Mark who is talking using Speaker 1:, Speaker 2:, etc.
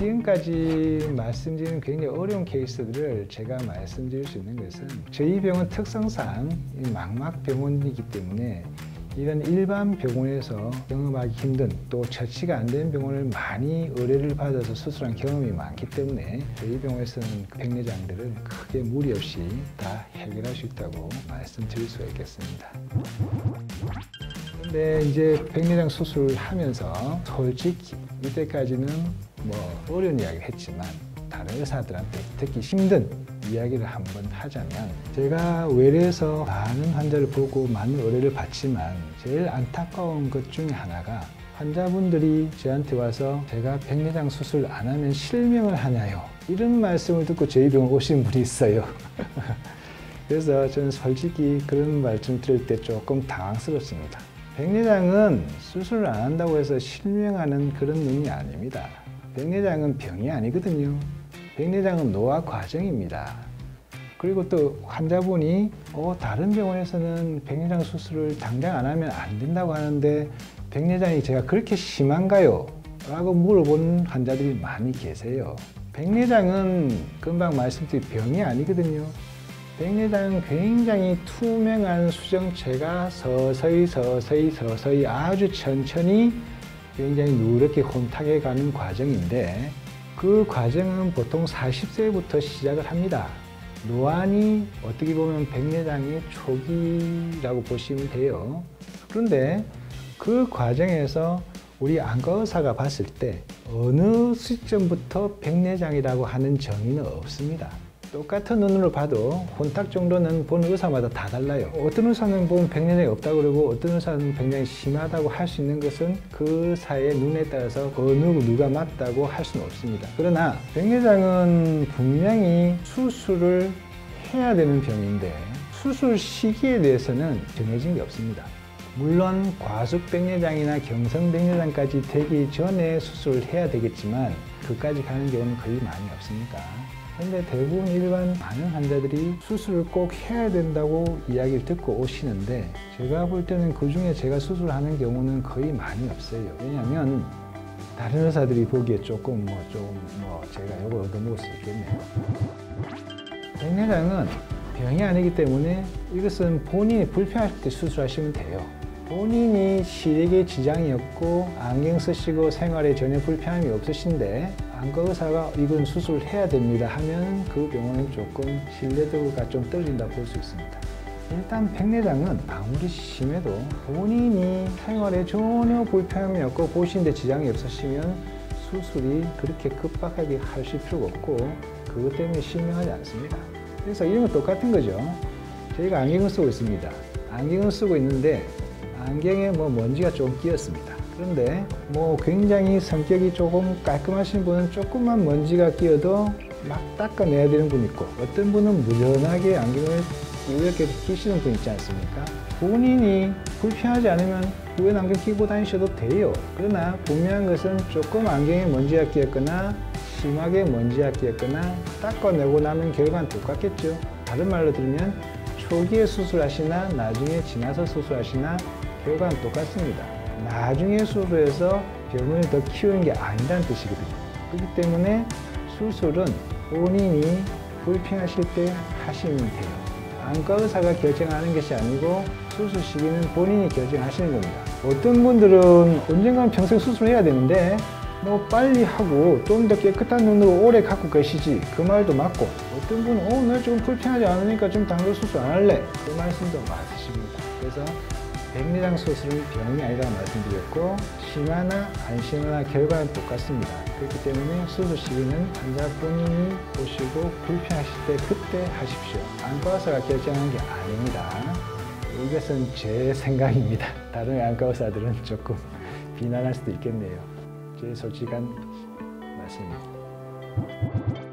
Speaker 1: 지금까지 말씀드린 굉장히 어려운 케이스들을 제가 말씀드릴 수 있는 것은 저희 병원 특성상 망막병원이기 때문에 이런 일반 병원에서 경험하기 힘든 또 처치가 안 되는 병원을 많이 의뢰를 받아서 수술한 경험이 많기 때문에 저희 병원에서는 백내장들을 크게 무리 없이 다 해결할 수 있다고 말씀드릴 수가 있겠습니다. 근데 이제 백내장 수술을 하면서 솔직히 이때까지는 어려운 이야기를 했지만 다른 의사들한테 듣기 힘든 이야기를 한번 하자면, 제가 외래에서 많은 환자를 보고 많은 의뢰를 받지만 제일 안타까운 것 중에 하나가 환자분들이 저한테 와서 제가 백내장 수술 안 하면 실명을 하냐요, 이런 말씀을 듣고 저희 병원 오신 분이 있어요. 그래서 저는 솔직히 그런 말씀 들을 때 조금 당황스럽습니다. 백내장은 수술을 안 한다고 해서 실명하는 그런 눈이 아닙니다. 백내장은 병이 아니거든요. 백내장은 노화 과정입니다. 그리고 또 환자분이 다른 병원에서는 백내장 수술을 당장 안 하면 안 된다고 하는데 백내장이 제가 그렇게 심한가요? 라고 물어보는 환자들이 많이 계세요. 백내장은 금방 말씀드린 병이 아니거든요. 백내장은 굉장히 투명한 수정체가 서서히 아주 천천히 굉장히 누렇게 혼탁해 가는 과정인데, 그 과정은 보통 40세부터 시작을 합니다. 노안이 어떻게 보면 백내장의 초기라고 보시면 돼요. 그런데 그 과정에서 우리 안과 의사가 봤을 때 어느 시점부터 백내장이라고 하는 정의는 없습니다. 똑같은 눈으로 봐도 혼탁 정도는 보는 의사마다 다 달라요. 어떤 의사는 보면 백내장이 없다고 그러고 어떤 의사는 백내장이 심하다고 할 수 있는 것은 그 의사의 눈에 따라서 누가 맞다고 할 수는 없습니다. 그러나 백내장은 분명히 수술을 해야 되는 병인데 수술 시기에 대해서는 정해진 게 없습니다. 물론 과습백내장이나 경성백내장까지 되기 전에 수술을 해야 되겠지만 그까지 가는 경우는 거의 많이 없습니다. 근데 대부분 일반 많은 환자들이 수술을 꼭 해야 된다고 이야기를 듣고 오시는데, 제가 볼 때는 그 중에 제가 수술하는 경우는 거의 많이 없어요. 왜냐하면 다른 의사들이 보기에 조금 제가 이걸 얻어먹을 수 있겠네요. 백내장은 병이 아니기 때문에 이것은 본인이 불편할 때 수술하시면 돼요. 본인이 시력에 지장이 없고 안경 쓰시고 생활에 전혀 불편함이 없으신데 안과 의사가 이건 수술을 해야 됩니다 하면 그 병원은 조금 신뢰도가 좀 떨어진다고 볼 수 있습니다. 일단 백내장은 아무리 심해도 본인이 생활에 전혀 불편함이 없고 보시는데 지장이 없으시면 수술이 그렇게 급박하게 하실 필요가 없고 그것 때문에 실명하지 않습니다. 그래서 이런 건 똑같은 거죠. 저희가 안경을 쓰고 있습니다. 안경을 쓰고 있는데 안경에 먼지가 좀 끼었습니다. 그런데 굉장히 성격이 조금 깔끔하신 분은 조금만 먼지가 끼어도 막 닦아내야 되는 분이 있고, 어떤 분은 무던하게 안경을 이렇게 끼시는 분 있지 않습니까? 본인이 불편하지 않으면 웬 안경 끼고 다니셔도 돼요. 그러나 분명한 것은 조금 안경에 먼지가 끼었거나 심하게 먼지가 끼었거나 닦아내고 나면 결과는 똑같겠죠. 다른 말로 들으면 초기에 수술하시나 나중에 지나서 수술하시나 결과는 똑같습니다. 나중에 수술해서 병을 더 키우는 게 아니라는 뜻이거든요. 그렇기 때문에 수술은 본인이 불편하실 때 하시면 돼요. 안과 의사가 결정하는 것이 아니고 수술 시기는 본인이 결정하시는 겁니다. 어떤 분들은 언젠가는 평생 수술해야 되는데 빨리 하고 좀 더 깨끗한 눈으로 오래 갖고 계시지, 그 말도 맞고, 어떤 분은 나 조금 불편하지 않으니까 좀 당장 수술 안 할래, 그 말씀도 맞으십니다. 그래서 백내장 수술은 병이 아니라고 말씀드렸고 심하나 안 심하나 결과는 똑같습니다. 그렇기 때문에 수술 시기는 환자 본인이 보시고 불편하실 때 그때 하십시오. 안과 의사가 결정하는 게 아닙니다. 이것은 제 생각입니다. 다른 안과 의사들은 조금 비난할 수도 있겠네요. 제 솔직한 말씀입니다.